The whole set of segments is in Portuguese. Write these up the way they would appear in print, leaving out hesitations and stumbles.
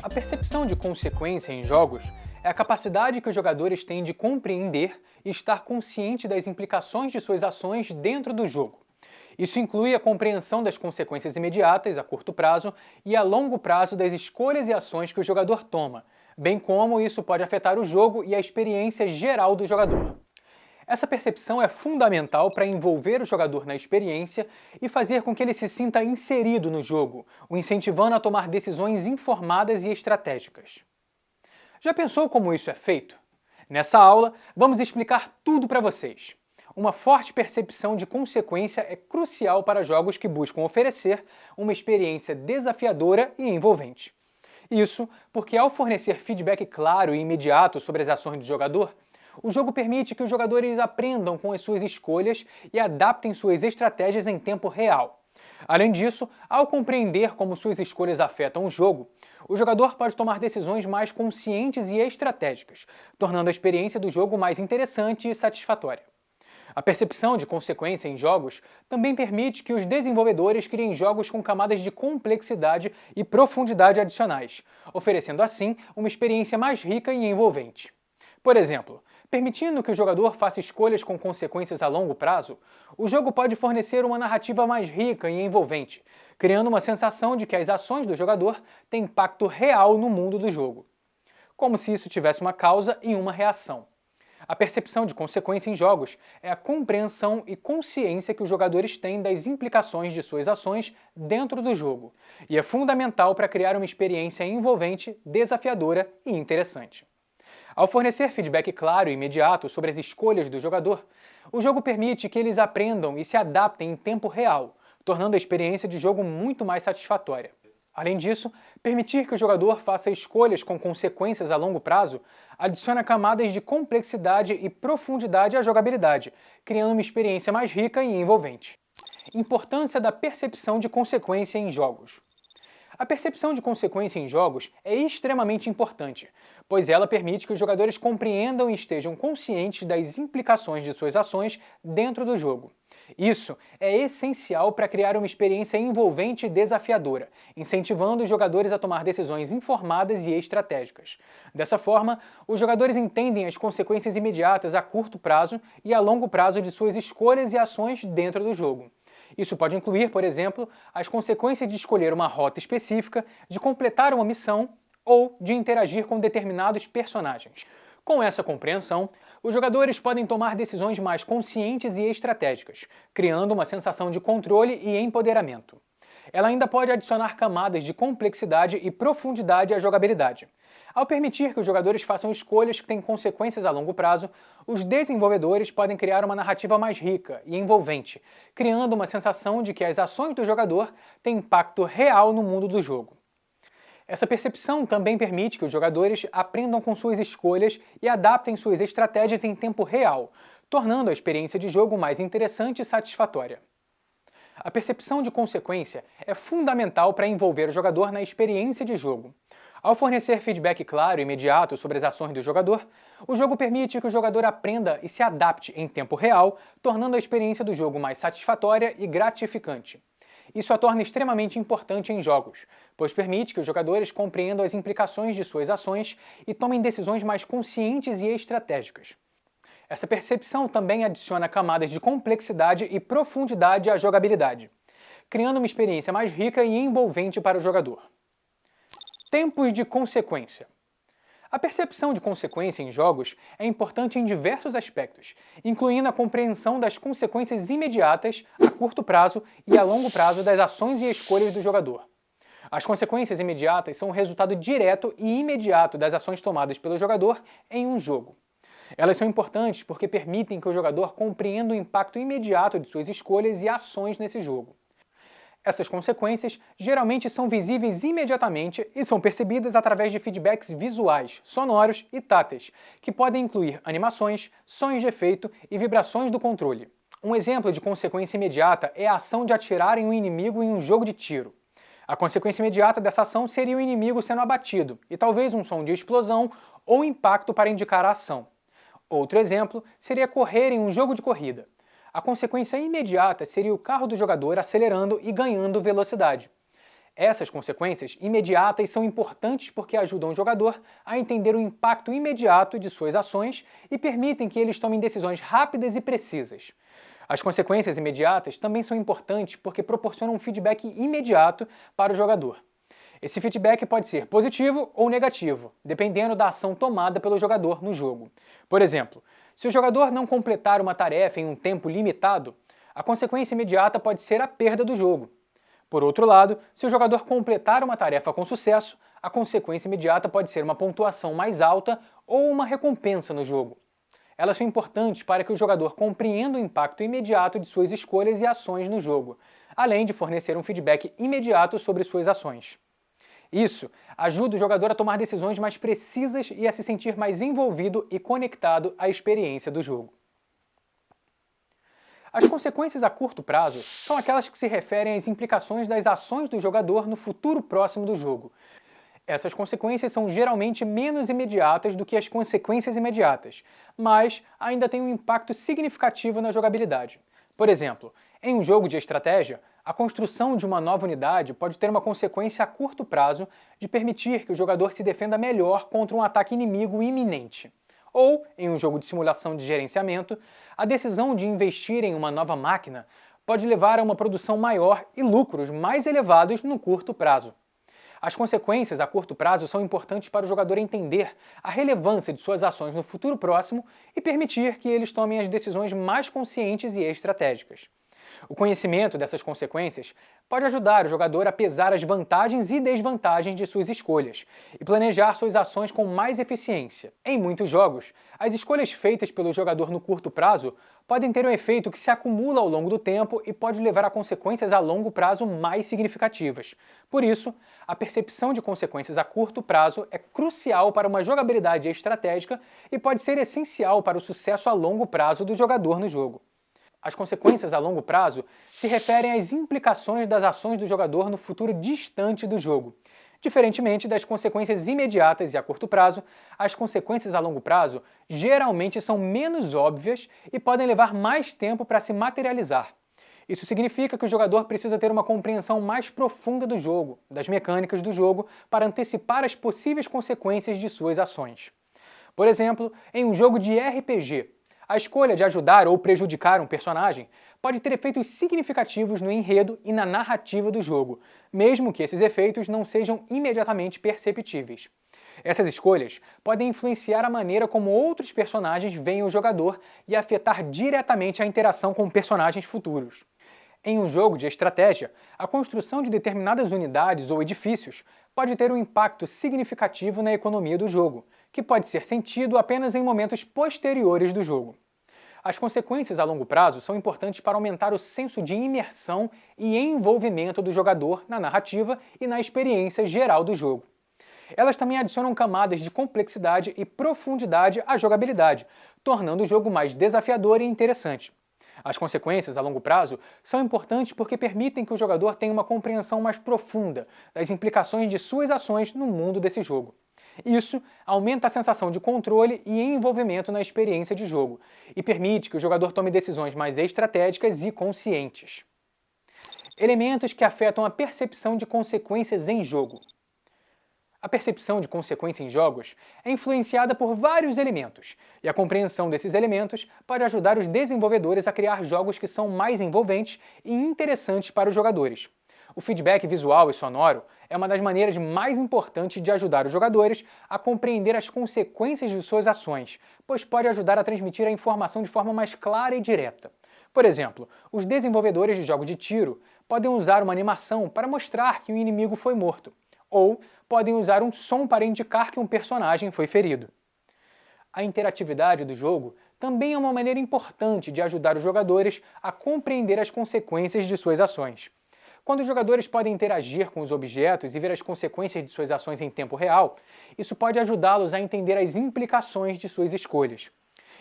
A percepção de consequência em jogos é a capacidade que os jogadores têm de compreender e estar consciente das implicações de suas ações dentro do jogo. Isso inclui a compreensão das consequências imediatas, a curto prazo, e a longo prazo das escolhas e ações que o jogador toma, bem como isso pode afetar o jogo e a experiência geral do jogador. Essa percepção é fundamental para envolver o jogador na experiência e fazer com que ele se sinta inserido no jogo, o incentivando a tomar decisões informadas e estratégicas. Já pensou como isso é feito? Nessa aula, vamos explicar tudo para vocês. Uma forte percepção de consequência é crucial para jogos que buscam oferecer uma experiência desafiadora e envolvente. Isso porque, ao fornecer feedback claro e imediato sobre as ações do jogador, o jogo permite que os jogadores aprendam com as suas escolhas e adaptem suas estratégias em tempo real. Além disso, ao compreender como suas escolhas afetam o jogo, o jogador pode tomar decisões mais conscientes e estratégicas, tornando a experiência do jogo mais interessante e satisfatória. A percepção de consequência em jogos também permite que os desenvolvedores criem jogos com camadas de complexidade e profundidade adicionais, oferecendo assim uma experiência mais rica e envolvente. Por exemplo, permitindo que o jogador faça escolhas com consequências a longo prazo, o jogo pode fornecer uma narrativa mais rica e envolvente, criando uma sensação de que as ações do jogador têm impacto real no mundo do jogo, como se isso tivesse uma causa e uma reação. A percepção de consequência em jogos é a compreensão e consciência que os jogadores têm das implicações de suas ações dentro do jogo, e é fundamental para criar uma experiência envolvente, desafiadora e interessante. Ao fornecer feedback claro e imediato sobre as escolhas do jogador, o jogo permite que eles aprendam e se adaptem em tempo real, tornando a experiência de jogo muito mais satisfatória. Além disso, permitir que o jogador faça escolhas com consequências a longo prazo adiciona camadas de complexidade e profundidade à jogabilidade, criando uma experiência mais rica e envolvente. Importância da percepção de consequência em jogos. A percepção de consequência em jogos é extremamente importante, pois ela permite que os jogadores compreendam e estejam conscientes das implicações de suas ações dentro do jogo. Isso é essencial para criar uma experiência envolvente e desafiadora, incentivando os jogadores a tomar decisões informadas e estratégicas. Dessa forma, os jogadores entendem as consequências imediatas a curto prazo e a longo prazo de suas escolhas e ações dentro do jogo. Isso pode incluir, por exemplo, as consequências de escolher uma rota específica, de completar uma missão ou de interagir com determinados personagens. Com essa compreensão, os jogadores podem tomar decisões mais conscientes e estratégicas, criando uma sensação de controle e empoderamento. Ela ainda pode adicionar camadas de complexidade e profundidade à jogabilidade. Ao permitir que os jogadores façam escolhas que têm consequências a longo prazo, os desenvolvedores podem criar uma narrativa mais rica e envolvente, criando uma sensação de que as ações do jogador têm impacto real no mundo do jogo. Essa percepção também permite que os jogadores aprendam com suas escolhas e adaptem suas estratégias em tempo real, tornando a experiência de jogo mais interessante e satisfatória. A percepção de consequência é fundamental para envolver o jogador na experiência de jogo. Ao fornecer feedback claro e imediato sobre as ações do jogador, o jogo permite que o jogador aprenda e se adapte em tempo real, tornando a experiência do jogo mais satisfatória e gratificante. Isso a torna extremamente importante em jogos, pois permite que os jogadores compreendam as implicações de suas ações e tomem decisões mais conscientes e estratégicas. Essa percepção também adiciona camadas de complexidade e profundidade à jogabilidade, criando uma experiência mais rica e envolvente para o jogador. Tempos de consequência. A percepção de consequência em jogos é importante em diversos aspectos, incluindo a compreensão das consequências imediatas, a curto prazo e a longo prazo das ações e escolhas do jogador. As consequências imediatas são o resultado direto e imediato das ações tomadas pelo jogador em um jogo. Elas são importantes porque permitem que o jogador compreenda o impacto imediato de suas escolhas e ações nesse jogo. Essas consequências geralmente são visíveis imediatamente e são percebidas através de feedbacks visuais, sonoros e táteis, que podem incluir animações, sons de efeito e vibrações do controle. Um exemplo de consequência imediata é a ação de atirar em um inimigo em um jogo de tiro. A consequência imediata dessa ação seria o inimigo sendo abatido, e talvez um som de explosão ou impacto para indicar a ação. Outro exemplo seria correr em um jogo de corrida. A consequência imediata seria o carro do jogador acelerando e ganhando velocidade. Essas consequências imediatas são importantes porque ajudam o jogador a entender o impacto imediato de suas ações e permitem que eles tomem decisões rápidas e precisas. As consequências imediatas também são importantes porque proporcionam um feedback imediato para o jogador. Esse feedback pode ser positivo ou negativo, dependendo da ação tomada pelo jogador no jogo. Por exemplo, se o jogador não completar uma tarefa em um tempo limitado, a consequência imediata pode ser a perda do jogo. Por outro lado, se o jogador completar uma tarefa com sucesso, a consequência imediata pode ser uma pontuação mais alta ou uma recompensa no jogo. Elas são importantes para que o jogador compreenda o impacto imediato de suas escolhas e ações no jogo, além de fornecer um feedback imediato sobre suas ações. Isso ajuda o jogador a tomar decisões mais precisas e a se sentir mais envolvido e conectado à experiência do jogo. As consequências a curto prazo são aquelas que se referem às implicações das ações do jogador no futuro próximo do jogo. Essas consequências são geralmente menos imediatas do que as consequências imediatas, mas ainda têm um impacto significativo na jogabilidade. Por exemplo, em um jogo de estratégia, a construção de uma nova unidade pode ter uma consequência a curto prazo de permitir que o jogador se defenda melhor contra um ataque inimigo iminente. Ou, em um jogo de simulação de gerenciamento, a decisão de investir em uma nova máquina pode levar a uma produção maior e lucros mais elevados no curto prazo. As consequências a curto prazo são importantes para o jogador entender a relevância de suas ações no futuro próximo e permitir que eles tomem as decisões mais conscientes e estratégicas. O conhecimento dessas consequências pode ajudar o jogador a pesar as vantagens e desvantagens de suas escolhas e planejar suas ações com mais eficiência. Em muitos jogos, as escolhas feitas pelo jogador no curto prazo podem ter um efeito que se acumula ao longo do tempo e pode levar a consequências a longo prazo mais significativas. Por isso, a percepção de consequências a curto prazo é crucial para uma jogabilidade estratégica e pode ser essencial para o sucesso a longo prazo do jogador no jogo. As consequências a longo prazo se referem às implicações das ações do jogador no futuro distante do jogo. Diferentemente das consequências imediatas e a curto prazo, as consequências a longo prazo geralmente são menos óbvias e podem levar mais tempo para se materializar. Isso significa que o jogador precisa ter uma compreensão mais profunda do jogo, das mecânicas do jogo, para antecipar as possíveis consequências de suas ações. Por exemplo, em um jogo de RPG, a escolha de ajudar ou prejudicar um personagem pode ter efeitos significativos no enredo e na narrativa do jogo, mesmo que esses efeitos não sejam imediatamente perceptíveis. Essas escolhas podem influenciar a maneira como outros personagens veem o jogador e afetar diretamente a interação com personagens futuros. Em um jogo de estratégia, a construção de determinadas unidades ou edifícios pode ter um impacto significativo na economia do jogo, que pode ser sentido apenas em momentos posteriores do jogo. As consequências a longo prazo são importantes para aumentar o senso de imersão e envolvimento do jogador na narrativa e na experiência geral do jogo. Elas também adicionam camadas de complexidade e profundidade à jogabilidade, tornando o jogo mais desafiador e interessante. As consequências a longo prazo são importantes porque permitem que o jogador tenha uma compreensão mais profunda das implicações de suas ações no mundo desse jogo. Isso aumenta a sensação de controle e envolvimento na experiência de jogo e permite que o jogador tome decisões mais estratégicas e conscientes. Elementos que afetam a percepção de consequências em jogo. A percepção de consequência em jogos é influenciada por vários elementos, e a compreensão desses elementos pode ajudar os desenvolvedores a criar jogos que são mais envolventes e interessantes para os jogadores. O feedback visual e sonoro é uma das maneiras mais importantes de ajudar os jogadores a compreender as consequências de suas ações, pois pode ajudar a transmitir a informação de forma mais clara e direta. Por exemplo, os desenvolvedores de jogos de tiro podem usar uma animação para mostrar que o inimigo foi morto, ou podem usar um som para indicar que um personagem foi ferido. A interatividade do jogo também é uma maneira importante de ajudar os jogadores a compreender as consequências de suas ações. Quando os jogadores podem interagir com os objetos e ver as consequências de suas ações em tempo real, isso pode ajudá-los a entender as implicações de suas escolhas.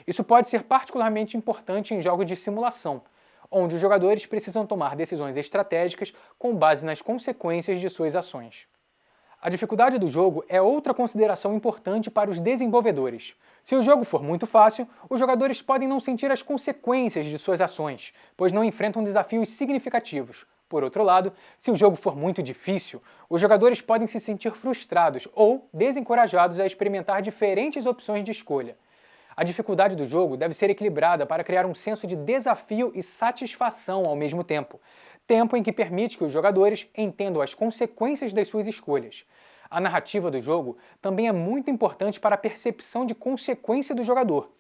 Isso pode ser particularmente importante em jogos de simulação, onde os jogadores precisam tomar decisões estratégicas com base nas consequências de suas ações. A dificuldade do jogo é outra consideração importante para os desenvolvedores. Se o jogo for muito fácil, os jogadores podem não sentir as consequências de suas ações, pois não enfrentam desafios significativos. Por outro lado, se o jogo for muito difícil, os jogadores podem se sentir frustrados ou desencorajados a experimentar diferentes opções de escolha. A dificuldade do jogo deve ser equilibrada para criar um senso de desafio e satisfação ao mesmo tempo, tempo em que permite que os jogadores entendam as consequências das suas escolhas. A narrativa do jogo também é muito importante para a percepção de consequência do jogador,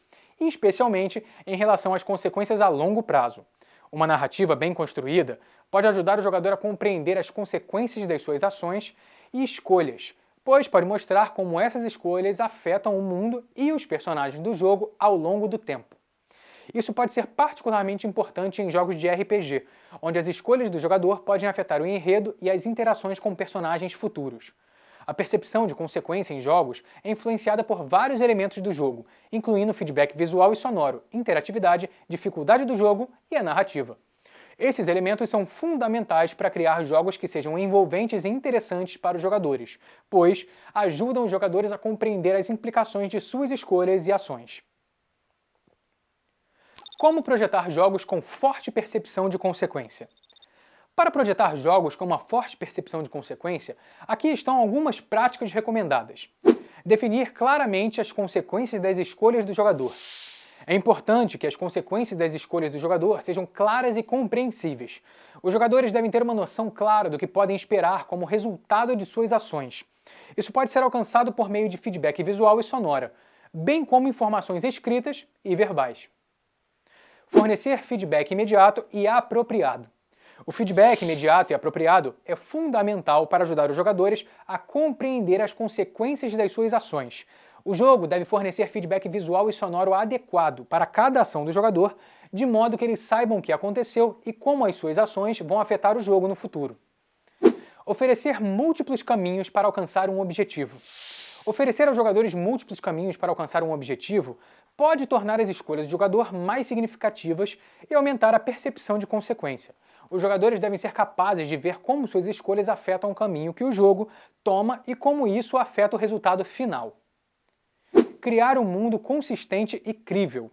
e especialmente em relação às consequências a longo prazo. Uma narrativa bem construída pode ajudar o jogador a compreender as consequências das suas ações e escolhas, pois pode mostrar como essas escolhas afetam o mundo e os personagens do jogo ao longo do tempo. Isso pode ser particularmente importante em jogos de RPG, onde as escolhas do jogador podem afetar o enredo e as interações com personagens futuros. A percepção de consequência em jogos é influenciada por vários elementos do jogo, incluindo feedback visual e sonoro, interatividade, dificuldade do jogo e a narrativa. Esses elementos são fundamentais para criar jogos que sejam envolventes e interessantes para os jogadores, pois ajudam os jogadores a compreender as implicações de suas escolhas e ações. Como projetar jogos com forte percepção de consequência? Para projetar jogos com uma forte percepção de consequência, aqui estão algumas práticas recomendadas. Definir claramente as consequências das escolhas do jogador. É importante que as consequências das escolhas do jogador sejam claras e compreensíveis. Os jogadores devem ter uma noção clara do que podem esperar como resultado de suas ações. Isso pode ser alcançado por meio de feedback visual e sonora, bem como informações escritas e verbais. Fornecer feedback imediato e apropriado. O feedback imediato e apropriado é fundamental para ajudar os jogadores a compreender as consequências das suas ações. O jogo deve fornecer feedback visual e sonoro adequado para cada ação do jogador, de modo que eles saibam o que aconteceu e como as suas ações vão afetar o jogo no futuro. Oferecer múltiplos caminhos para alcançar um objetivo. Oferecer aos jogadores múltiplos caminhos para alcançar um objetivo pode tornar as escolhas do jogador mais significativas e aumentar a percepção de consequência. Os jogadores devem ser capazes de ver como suas escolhas afetam o caminho que o jogo toma e como isso afeta o resultado final. Criar um mundo consistente e crível.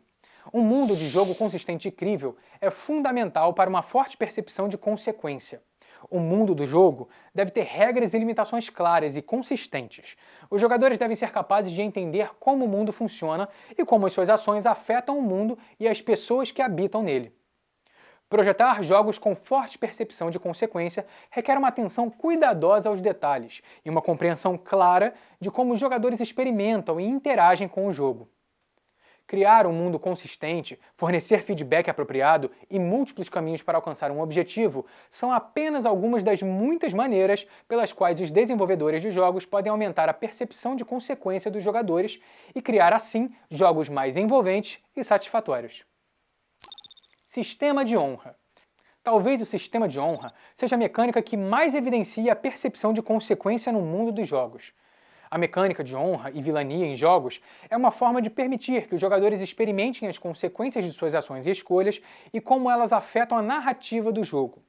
Um mundo de jogo consistente e crível é fundamental para uma forte percepção de consequência. O mundo do jogo deve ter regras e limitações claras e consistentes. Os jogadores devem ser capazes de entender como o mundo funciona e como as suas ações afetam o mundo e as pessoas que habitam nele. Projetar jogos com forte percepção de consequência requer uma atenção cuidadosa aos detalhes e uma compreensão clara de como os jogadores experimentam e interagem com o jogo. Criar um mundo consistente, fornecer feedback apropriado e múltiplos caminhos para alcançar um objetivo são apenas algumas das muitas maneiras pelas quais os desenvolvedores de jogos podem aumentar a percepção de consequência dos jogadores e criar assim jogos mais envolventes e satisfatórios. Sistema de honra. Talvez o sistema de honra seja a mecânica que mais evidencia a percepção de consequência no mundo dos jogos. A mecânica de honra e vilania em jogos é uma forma de permitir que os jogadores experimentem as consequências de suas ações e escolhas e como elas afetam a narrativa do jogo.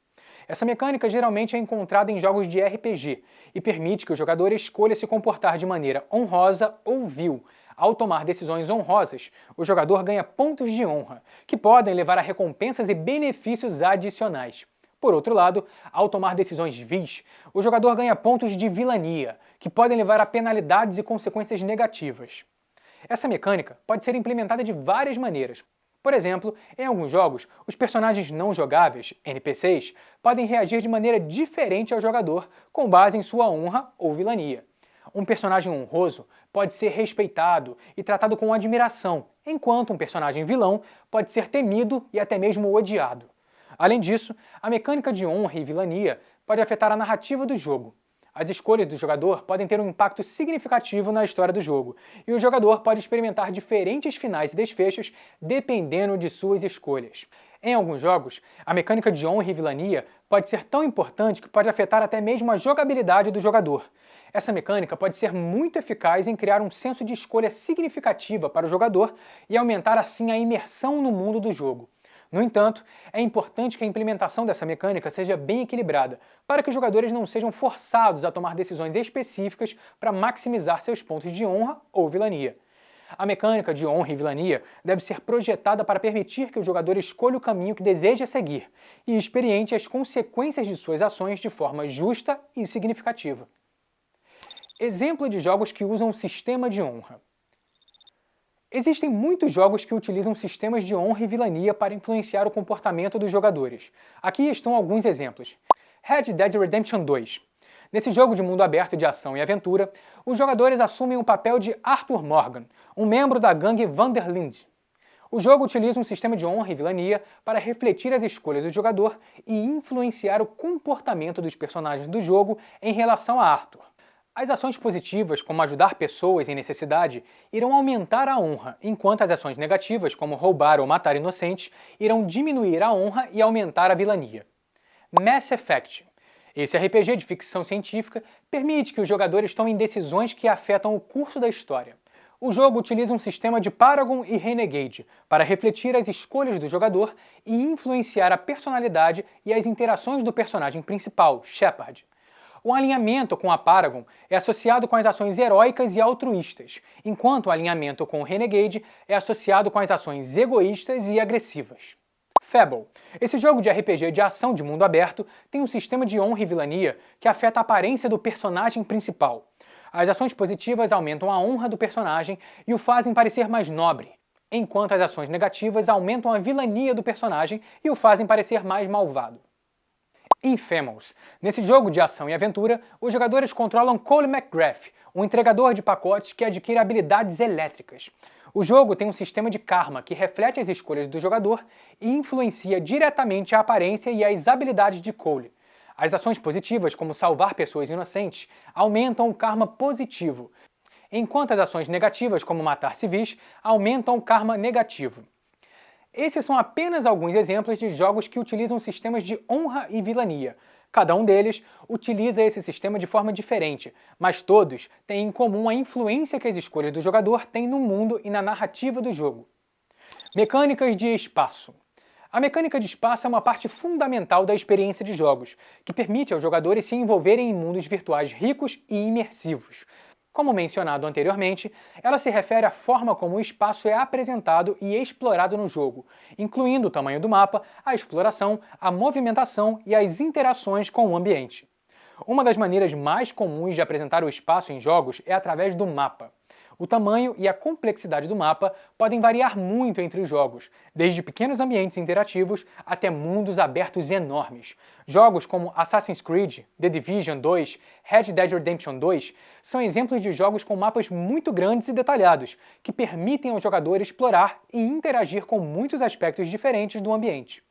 Essa mecânica geralmente é encontrada em jogos de RPG e permite que o jogador escolha se comportar de maneira honrosa ou vil. Ao tomar decisões honrosas, o jogador ganha pontos de honra, que podem levar a recompensas e benefícios adicionais. Por outro lado, ao tomar decisões vis, o jogador ganha pontos de vilania, que podem levar a penalidades e consequências negativas. Essa mecânica pode ser implementada de várias maneiras. Por exemplo, em alguns jogos, os personagens não jogáveis, NPCs, podem reagir de maneira diferente ao jogador, com base em sua honra ou vilania. Um personagem honroso pode ser respeitado e tratado com admiração, enquanto um personagem vilão pode ser temido e até mesmo odiado. Além disso, a mecânica de honra e vilania pode afetar a narrativa do jogo. As escolhas do jogador podem ter um impacto significativo na história do jogo, e o jogador pode experimentar diferentes finais e desfechos dependendo de suas escolhas. Em alguns jogos, a mecânica de honra e vilania pode ser tão importante que pode afetar até mesmo a jogabilidade do jogador. Essa mecânica pode ser muito eficaz em criar um senso de escolha significativa para o jogador e aumentar assim a imersão no mundo do jogo. No entanto, é importante que a implementação dessa mecânica seja bem equilibrada, para que os jogadores não sejam forçados a tomar decisões específicas para maximizar seus pontos de honra ou vilania. A mecânica de honra e vilania deve ser projetada para permitir que o jogador escolha o caminho que deseja seguir e experimente as consequências de suas ações de forma justa e significativa. Exemplo de jogos que usam o sistema de honra. Existem muitos jogos que utilizam sistemas de honra e vilania para influenciar o comportamento dos jogadores. Aqui estão alguns exemplos. Red Dead Redemption 2. Nesse jogo de mundo aberto de ação e aventura, os jogadores assumem o papel de Arthur Morgan, um membro da gangue Vanderlinde. O jogo utiliza um sistema de honra e vilania para refletir as escolhas do jogador e influenciar o comportamento dos personagens do jogo em relação a Arthur. As ações positivas, como ajudar pessoas em necessidade, irão aumentar a honra, enquanto as ações negativas, como roubar ou matar inocentes, irão diminuir a honra e aumentar a vilania. Mass Effect. Esse RPG de ficção científica permite que os jogadores tomem decisões que afetam o curso da história. O jogo utiliza um sistema de Paragon e Renegade para refletir as escolhas do jogador e influenciar a personalidade e as interações do personagem principal, Shepard. O alinhamento com a Paragon é associado com as ações heróicas e altruístas, enquanto o alinhamento com o Renegade é associado com as ações egoístas e agressivas. Fable. Esse jogo de RPG de ação de mundo aberto tem um sistema de honra e vilania que afeta a aparência do personagem principal. As ações positivas aumentam a honra do personagem e o fazem parecer mais nobre, enquanto as ações negativas aumentam a vilania do personagem e o fazem parecer mais malvado. Infamous. Nesse jogo de ação e aventura, os jogadores controlam Cole McGrath, um entregador de pacotes que adquire habilidades elétricas. O jogo tem um sistema de karma que reflete as escolhas do jogador e influencia diretamente a aparência e as habilidades de Cole. As ações positivas, como salvar pessoas inocentes, aumentam o karma positivo, enquanto as ações negativas, como matar civis, aumentam o karma negativo. Esses são apenas alguns exemplos de jogos que utilizam sistemas de honra e vilania. Cada um deles utiliza esse sistema de forma diferente, mas todos têm em comum a influência que as escolhas do jogador têm no mundo e na narrativa do jogo. Mecânicas de espaço. A mecânica de espaço é uma parte fundamental da experiência de jogos, que permite aos jogadores se envolverem em mundos virtuais ricos e imersivos. Como mencionado anteriormente, ela se refere à forma como o espaço é apresentado e explorado no jogo, incluindo o tamanho do mapa, a exploração, a movimentação e as interações com o ambiente. Uma das maneiras mais comuns de apresentar o espaço em jogos é através do mapa. O tamanho e a complexidade do mapa podem variar muito entre os jogos, desde pequenos ambientes interativos até mundos abertos enormes. Jogos como Assassin's Creed, The Division 2, Red Dead Redemption 2 são exemplos de jogos com mapas muito grandes e detalhados, que permitem ao jogador explorar e interagir com muitos aspectos diferentes do ambiente.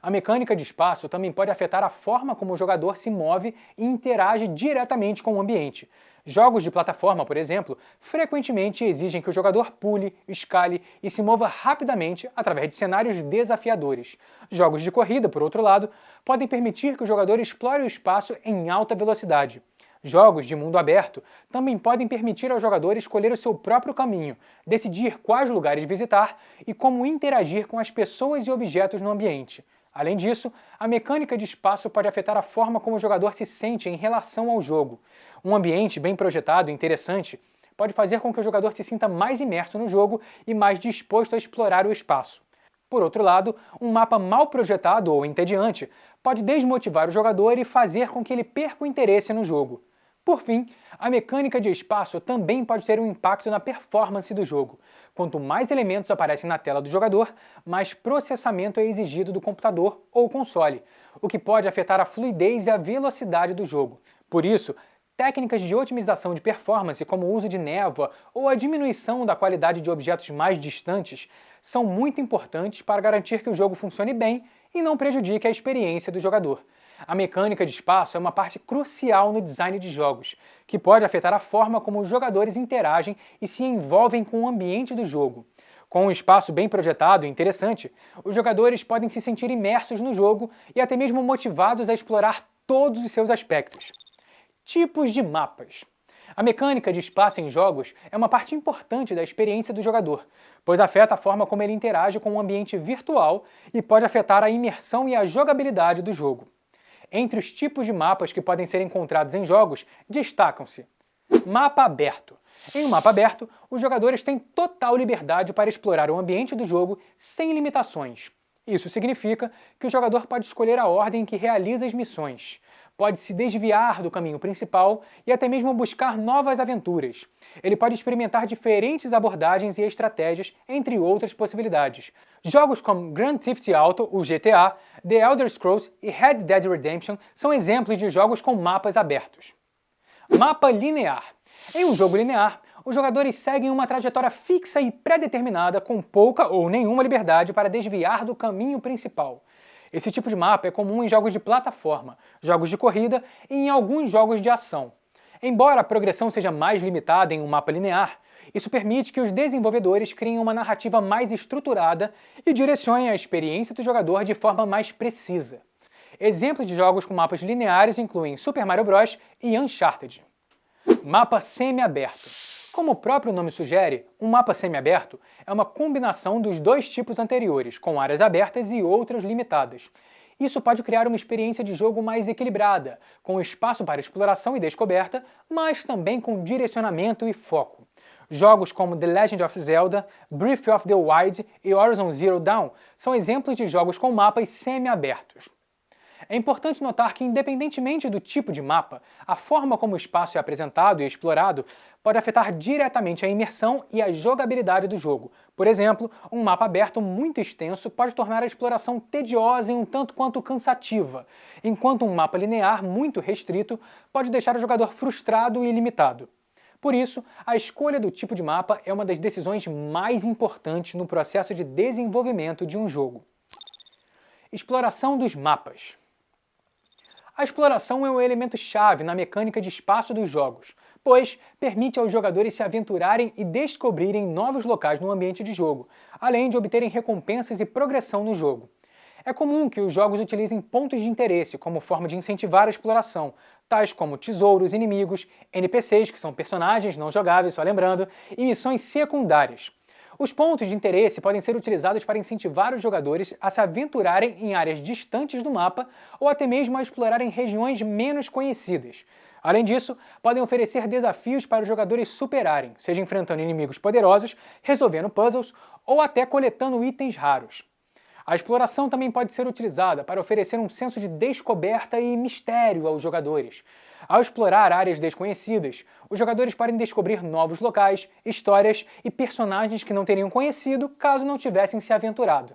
A mecânica de espaço também pode afetar a forma como o jogador se move e interage diretamente com o ambiente. Jogos de plataforma, por exemplo, frequentemente exigem que o jogador pule, escale e se mova rapidamente através de cenários desafiadores. Jogos de corrida, por outro lado, podem permitir que o jogador explore o espaço em alta velocidade. Jogos de mundo aberto também podem permitir ao jogador escolher o seu próprio caminho, decidir quais lugares visitar e como interagir com as pessoas e objetos no ambiente. Além disso, a mecânica de espaço pode afetar a forma como o jogador se sente em relação ao jogo. Um ambiente bem projetado e interessante pode fazer com que o jogador se sinta mais imerso no jogo e mais disposto a explorar o espaço. Por outro lado, um mapa mal projetado ou entediante pode desmotivar o jogador e fazer com que ele perca o interesse no jogo. Por fim, a mecânica de espaço também pode ter um impacto na performance do jogo. Quanto mais elementos aparecem na tela do jogador, mais processamento é exigido do computador ou console, o que pode afetar a fluidez e a velocidade do jogo. Por isso, técnicas de otimização de performance, como o uso de névoa ou a diminuição da qualidade de objetos mais distantes, são muito importantes para garantir que o jogo funcione bem e não prejudique a experiência do jogador. A mecânica de espaço é uma parte crucial no design de jogos, que pode afetar a forma como os jogadores interagem e se envolvem com o ambiente do jogo. Com um espaço bem projetado e interessante, os jogadores podem se sentir imersos no jogo e até mesmo motivados a explorar todos os seus aspectos. Tipos de mapas. A mecânica de espaço em jogos é uma parte importante da experiência do jogador, pois afeta a forma como ele interage com o ambiente virtual e pode afetar a imersão e a jogabilidade do jogo. Entre os tipos de mapas que podem ser encontrados em jogos, destacam-se: mapa aberto. Em um mapa aberto, os jogadores têm total liberdade para explorar o ambiente do jogo sem limitações. Isso significa que o jogador pode escolher a ordem em que realiza as missões, pode se desviar do caminho principal e até mesmo buscar novas aventuras. Ele pode experimentar diferentes abordagens e estratégias, entre outras possibilidades. Jogos como Grand Theft Auto, o GTA, The Elder Scrolls e Red Dead Redemption são exemplos de jogos com mapas abertos. Mapa linear. Em um jogo linear, os jogadores seguem uma trajetória fixa e pré-determinada com pouca ou nenhuma liberdade para desviar do caminho principal. Esse tipo de mapa é comum em jogos de plataforma, jogos de corrida e em alguns jogos de ação. Embora a progressão seja mais limitada em um mapa linear, isso permite que os desenvolvedores criem uma narrativa mais estruturada e direcionem a experiência do jogador de forma mais precisa. Exemplos de jogos com mapas lineares incluem Super Mario Bros. E Uncharted. Mapa semi-aberto. Como o próprio nome sugere, um mapa semi-aberto é uma combinação dos dois tipos anteriores, com áreas abertas e outras limitadas. Isso pode criar uma experiência de jogo mais equilibrada, com espaço para exploração e descoberta, mas também com direcionamento e foco. Jogos como The Legend of Zelda, Breath of the Wild e Horizon Zero Dawn são exemplos de jogos com mapas semi-abertos. É importante notar que, independentemente do tipo de mapa, a forma como o espaço é apresentado e explorado pode afetar diretamente a imersão e a jogabilidade do jogo. Por exemplo, um mapa aberto muito extenso pode tornar a exploração tediosa e um tanto quanto cansativa, enquanto um mapa linear muito restrito pode deixar o jogador frustrado e limitado. Por isso, a escolha do tipo de mapa é uma das decisões mais importantes no processo de desenvolvimento de um jogo. Exploração dos mapas. A exploração é um elemento-chave na mecânica de espaço dos jogos, pois permite aos jogadores se aventurarem e descobrirem novos locais no ambiente de jogo, além de obterem recompensas e progressão no jogo. É comum que os jogos utilizem pontos de interesse como forma de incentivar a exploração, tais como tesouros, inimigos, NPCs, que são personagens não jogáveis, só lembrando, e missões secundárias. Os pontos de interesse podem ser utilizados para incentivar os jogadores a se aventurarem em áreas distantes do mapa ou até mesmo a explorarem regiões menos conhecidas. Além disso, podem oferecer desafios para os jogadores superarem, seja enfrentando inimigos poderosos, resolvendo puzzles ou até coletando itens raros. A exploração também pode ser utilizada para oferecer um senso de descoberta e mistério aos jogadores. Ao explorar áreas desconhecidas, os jogadores podem descobrir novos locais, histórias e personagens que não teriam conhecido caso não tivessem se aventurado.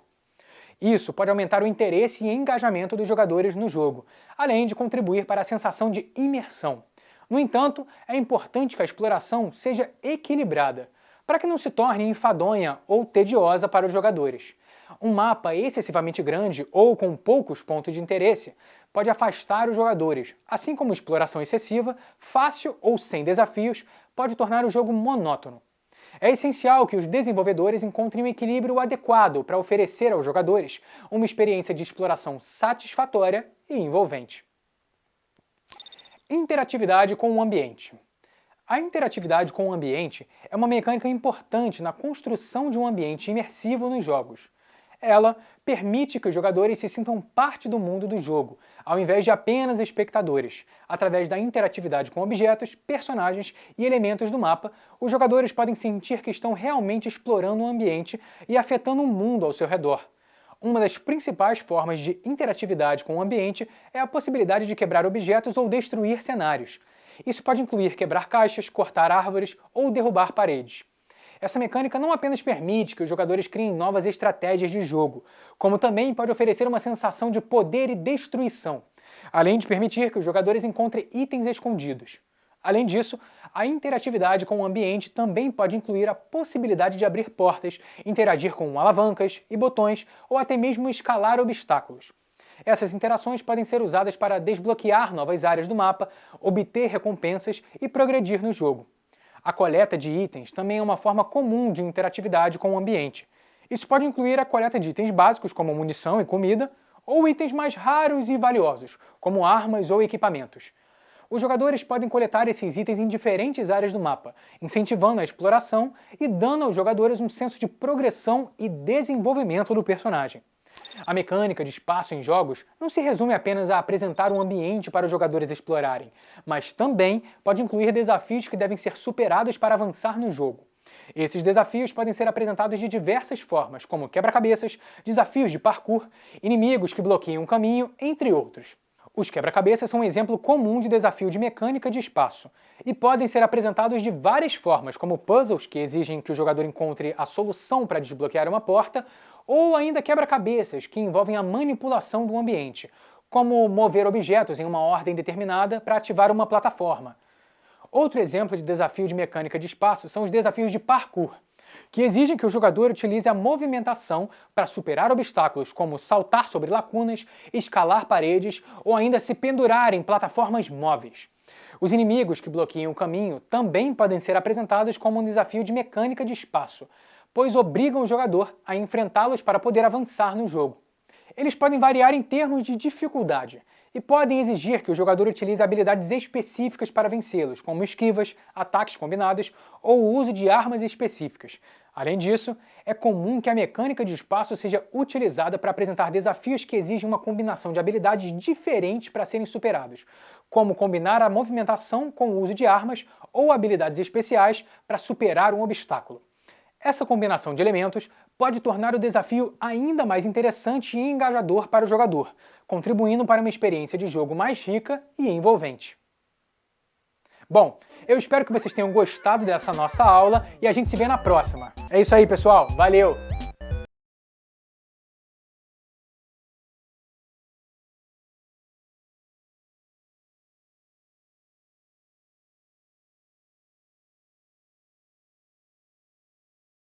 Isso pode aumentar o interesse e engajamento dos jogadores no jogo, além de contribuir para a sensação de imersão. No entanto, é importante que a exploração seja equilibrada, para que não se torne enfadonha ou tediosa para os jogadores. Um mapa excessivamente grande ou com poucos pontos de interesse pode afastar os jogadores, assim como exploração excessiva, fácil ou sem desafios, pode tornar o jogo monótono. É essencial que os desenvolvedores encontrem um equilíbrio adequado para oferecer aos jogadores uma experiência de exploração satisfatória e envolvente. Interatividade com o ambiente. A interatividade com o ambiente é uma mecânica importante na construção de um ambiente imersivo nos jogos. Ela permite que os jogadores se sintam parte do mundo do jogo, ao invés de apenas espectadores. Através da interatividade com objetos, personagens e elementos do mapa, os jogadores podem sentir que estão realmente explorando o ambiente e afetando o mundo ao seu redor. Uma das principais formas de interatividade com o ambiente é a possibilidade de quebrar objetos ou destruir cenários. Isso pode incluir quebrar caixas, cortar árvores ou derrubar paredes. Essa mecânica não apenas permite que os jogadores criem novas estratégias de jogo, como também pode oferecer uma sensação de poder e destruição, além de permitir que os jogadores encontrem itens escondidos. Além disso, a interatividade com o ambiente também pode incluir a possibilidade de abrir portas, interagir com alavancas e botões ou até mesmo escalar obstáculos. Essas interações podem ser usadas para desbloquear novas áreas do mapa, obter recompensas e progredir no jogo. A coleta de itens também é uma forma comum de interatividade com o ambiente. Isso pode incluir a coleta de itens básicos, como munição e comida, ou itens mais raros e valiosos, como armas ou equipamentos. Os jogadores podem coletar esses itens em diferentes áreas do mapa, incentivando a exploração e dando aos jogadores um senso de progressão e desenvolvimento do personagem. A mecânica de espaço em jogos não se resume apenas a apresentar um ambiente para os jogadores explorarem, mas também pode incluir desafios que devem ser superados para avançar no jogo. Esses desafios podem ser apresentados de diversas formas, como quebra-cabeças, desafios de parkour, inimigos que bloqueiam o caminho, entre outros. Os quebra-cabeças são um exemplo comum de desafio de mecânica de espaço, e podem ser apresentados de várias formas, como puzzles que exigem que o jogador encontre a solução para desbloquear uma porta, ou ainda quebra-cabeças que envolvem a manipulação do ambiente, como mover objetos em uma ordem determinada para ativar uma plataforma. Outro exemplo de desafio de mecânica de espaço são os desafios de parkour, que exigem que o jogador utilize a movimentação para superar obstáculos como saltar sobre lacunas, escalar paredes ou ainda se pendurar em plataformas móveis. Os inimigos que bloqueiam o caminho também podem ser apresentados como um desafio de mecânica de espaço, pois obrigam o jogador a enfrentá-los para poder avançar no jogo. Eles podem variar em termos de dificuldade e podem exigir que o jogador utilize habilidades específicas para vencê-los, como esquivas, ataques combinados ou o uso de armas específicas. Além disso, é comum que a mecânica de espaço seja utilizada para apresentar desafios que exigem uma combinação de habilidades diferentes para serem superados, como combinar a movimentação com o uso de armas ou habilidades especiais para superar um obstáculo. Essa combinação de elementos pode tornar o desafio ainda mais interessante e engajador para o jogador, contribuindo para uma experiência de jogo mais rica e envolvente. Bom, eu espero que vocês tenham gostado dessa nossa aula e a gente se vê na próxima. É isso aí, pessoal. Valeu!